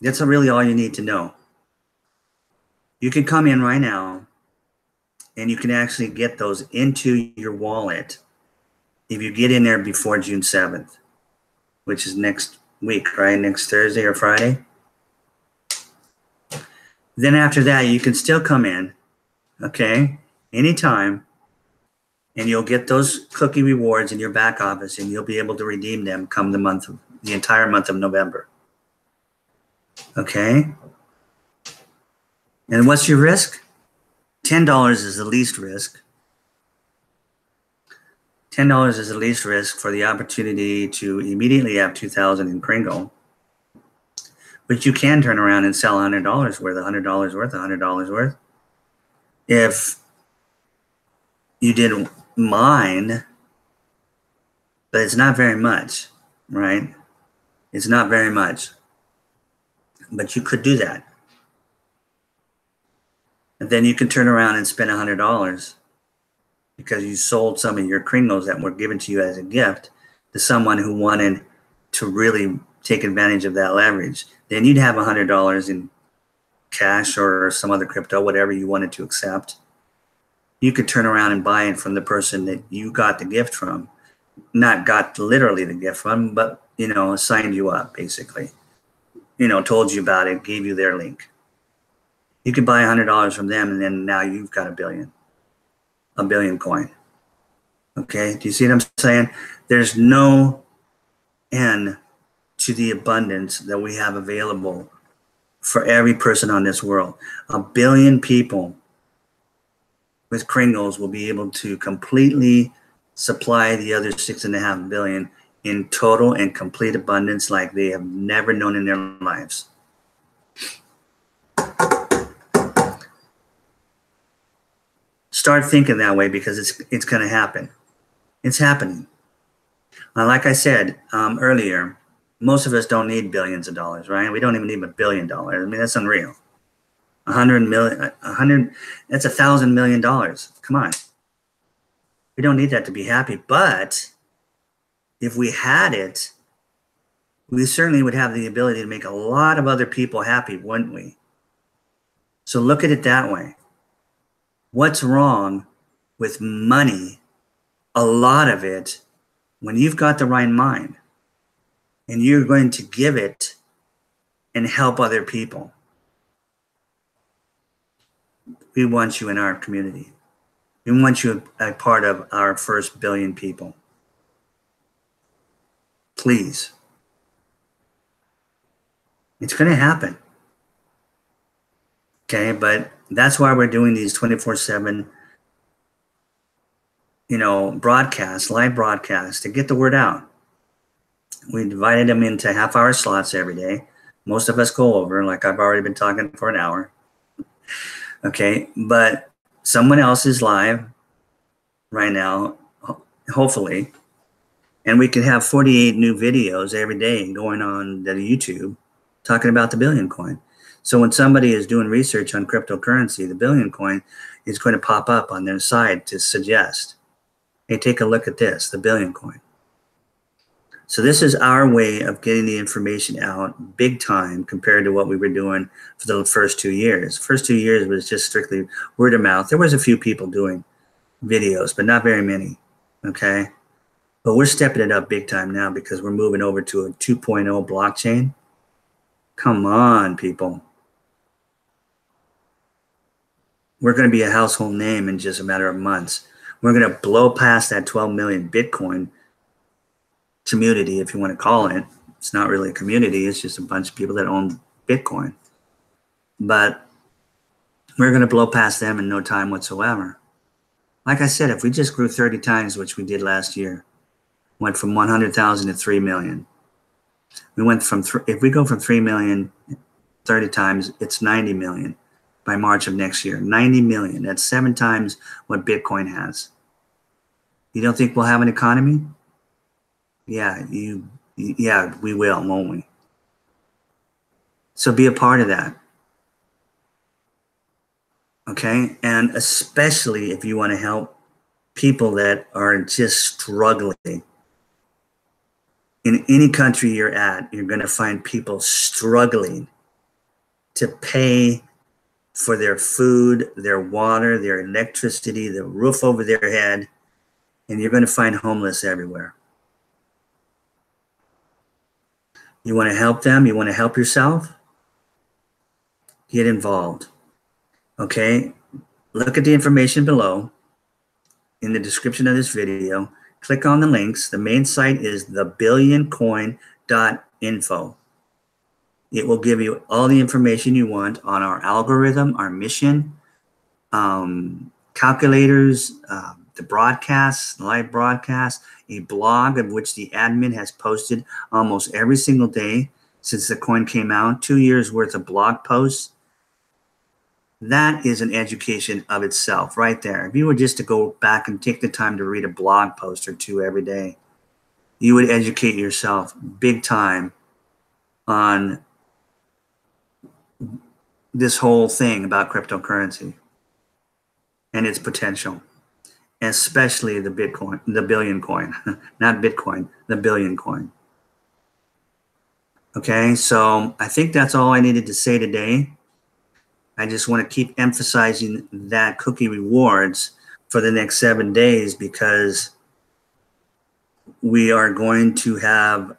that's really all you need to know. You can come in right now, and you can actually get those into your wallet if you get in there before June 7th, which is next week, right? Next Thursday or Friday. Then after that, you can still come in, okay, anytime, and you'll get those cookie rewards in your back office, and you'll be able to redeem them come the entire month of November. Okay? And what's your risk? $10 is the least risk. $10 is the least risk for the opportunity to immediately have 2,000 in Kringle. But you can turn around and sell $100 worth, $100 worth, $100 worth. If you didn't mind, but it's not very much, right? It's not very much. But you could do that. And then you can turn around and spend $100 because you sold some of your Kringles that were given to you as a gift to someone who wanted to really take advantage of that leverage. Then you'd have $100 in cash or some other crypto, whatever you wanted to accept. You could turn around and buy it from the person that you got the gift from. Not got literally the gift from, but, signed you up, basically. Told you about it, gave you their link. You could buy $100 from them, and then now you've got a billion coin. Okay, do you see what I'm saying? There's no end to the abundance that we have available for every person on this world. 1 billion people with Kringles will be able to completely supply the other 6.5 billion in total and complete abundance like they have never known in their lives. Start thinking that way, because it's going to happen. It's happening. Like I said earlier, most of us don't need billions of dollars, right? We don't even need $1 billion. I mean, that's unreal. 100 million, that's $1,000 million. Come on. We don't need that to be happy. But if we had it, we certainly would have the ability to make a lot of other people happy, wouldn't we? So look at it that way. What's wrong with money? A lot of it, when you've got the right mind and you're going to give it and help other people. We want you in our community. We want you a part of our first 1 billion people. Please. It's going to happen. Okay, but that's why we're doing these 24/7, broadcasts, live broadcasts, to get the word out. We divided them into half-hour slots every day. Most of us go over, like I've already been talking for an hour. Okay, but someone else is live right now, hopefully, and we can have 48 new videos every day going on the YouTube talking about the billion coin. So when somebody is doing research on cryptocurrency, the billion coin is going to pop up on their side to suggest, hey, take a look at this, the billion coin. So this is our way of getting the information out big time compared to what we were doing for the first 2 years. First 2 years was just strictly word of mouth. There was a few people doing videos, but not very many, okay? But we're stepping it up big time now because we're moving over to a 2.0 blockchain. Come on, people. We're going to be a household name in just a matter of months. We're going to blow past that 12 million Bitcoin community, if you want to call it. It's not really a community. It's just a bunch of people that own Bitcoin. But we're going to blow past them in no time whatsoever. Like I said, if we just grew 30 times, which we did last year, went from 100,000 to 3 million. We went from, if we go from 3 million 30 times, it's 90 million by March of next year. 90 million. That's 7 times what Bitcoin has. You don't think we'll have an economy? Yeah, we will, won't we? So be a part of that. Okay? And especially if you want to help people that are just struggling. In any country you're at, you're going to find people struggling to pay for their food, their water, their electricity, the roof over their head, and you're going to find homeless everywhere. You want to help them? You want to help yourself? Get involved. Okay? Look at the information below in the description of this video. Click on the links. The main site is thebillioncoin.info. It will give you all the information you want on our algorithm, our mission, calculators, the broadcasts, live broadcasts, a blog of which the admin has posted almost every single day since the coin came out, 2 years worth of blog posts. That is an education of itself right there. If you were just to go back and take the time to read a blog post or 2 every day, you would educate yourself big time on this whole thing about cryptocurrency and its potential, especially the Bitcoin, the billion coin, not Bitcoin, the billion coin. Okay, so I think that's all I needed to say today. I just want to keep emphasizing that cookie rewards for the next 7 days because we are going to have,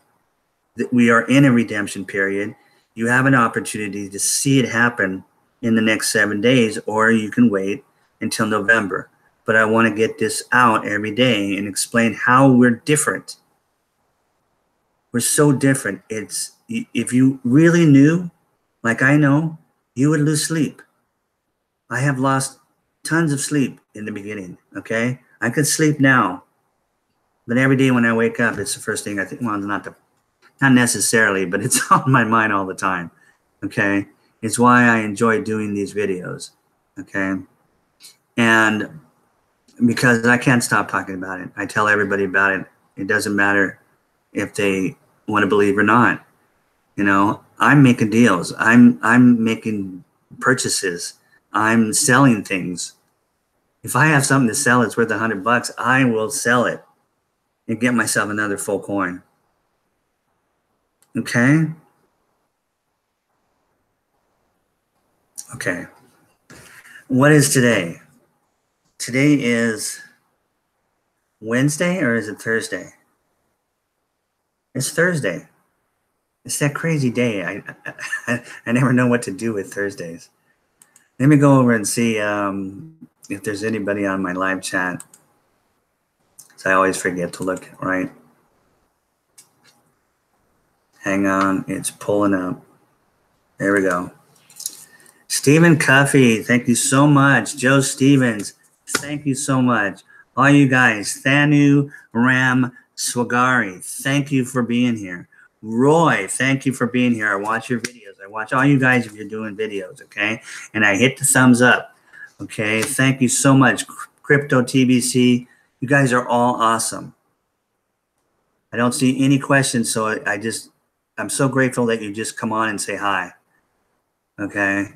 we are in a redemption period. You have an opportunity to see it happen in the next 7 days, or you can wait until November. But I want to get this out every day and explain how we're different. We're so different. It's, if you really knew, like I know, you would lose sleep. I have lost tons of sleep in the beginning, okay? I could sleep now, but every day when I wake up, it's the first thing I think, well, not necessarily, but it's on my mind all the time, okay? It's why I enjoy doing these videos, okay? And because I can't stop talking about it. I tell everybody about it. It doesn't matter if they want to believe or not. You know, I'm making deals. I'm making purchases. I'm selling things. If I have something to sell that's worth $100, I will sell it and get myself another full coin. Okay? Okay. What is today? Today is Wednesday, or is it Thursday? It's Thursday. It's that crazy day. I never know what to do with Thursdays. Let me go over and see if there's anybody on my live chat. So I always forget to look, right? Hang on, it's pulling up. There we go. Stephen Cuffey, thank you so much. Joe Stevens, thank you so much. All you guys, Thanu Ram Swagari, thank you for being here. Roy, thank you for being here. I watch your videos. I watch all you guys if you're doing videos, okay? And I hit the thumbs up, okay? Thank you so much. Crypto TBC, you guys are all awesome. I don't see any questions, so I'm so grateful that you just come on and say hi, okay?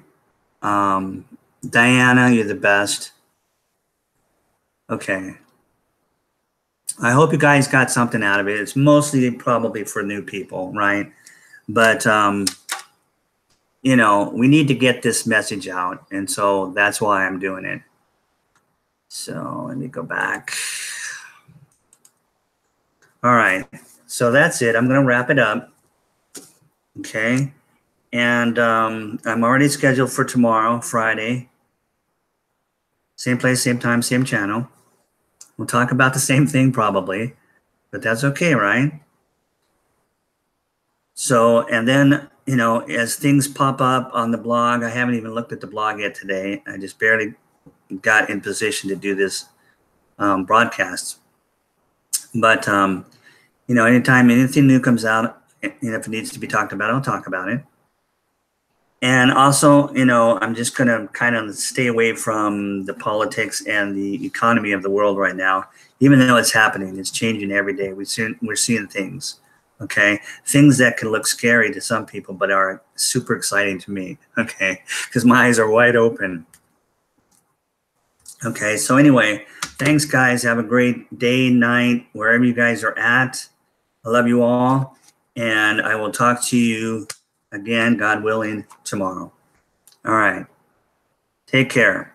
Diana, you're the best. Okay. I hope you guys got something out of it. It's mostly probably for new people, right? But, you know, we need to get this message out. And so that's why I'm doing it. So let me go back. All right. So that's it. I'm going to wrap it up. Okay. And I'm already scheduled for tomorrow, Friday. Same place, same time, same channel. We'll talk about the same thing probably, but that's okay, right? So, and then, you know, as things pop up on the blog, I haven't even looked at the blog yet today. I just barely got in position to do this broadcast. But, you know, anytime anything new comes out, you know, if it needs to be talked about, I'll talk about it. And also, you know, I'm just going to kind of stay away from the politics and the economy of the world right now, even though it's happening. It's changing every day. We're seeing things, okay? Things that can look scary to some people, but are super exciting to me, okay? Because my eyes are wide open. Okay, so anyway, thanks, guys. Have a great day, night, wherever you guys are at. I love you all, and I will talk to you again, God willing, tomorrow. All right. Take care.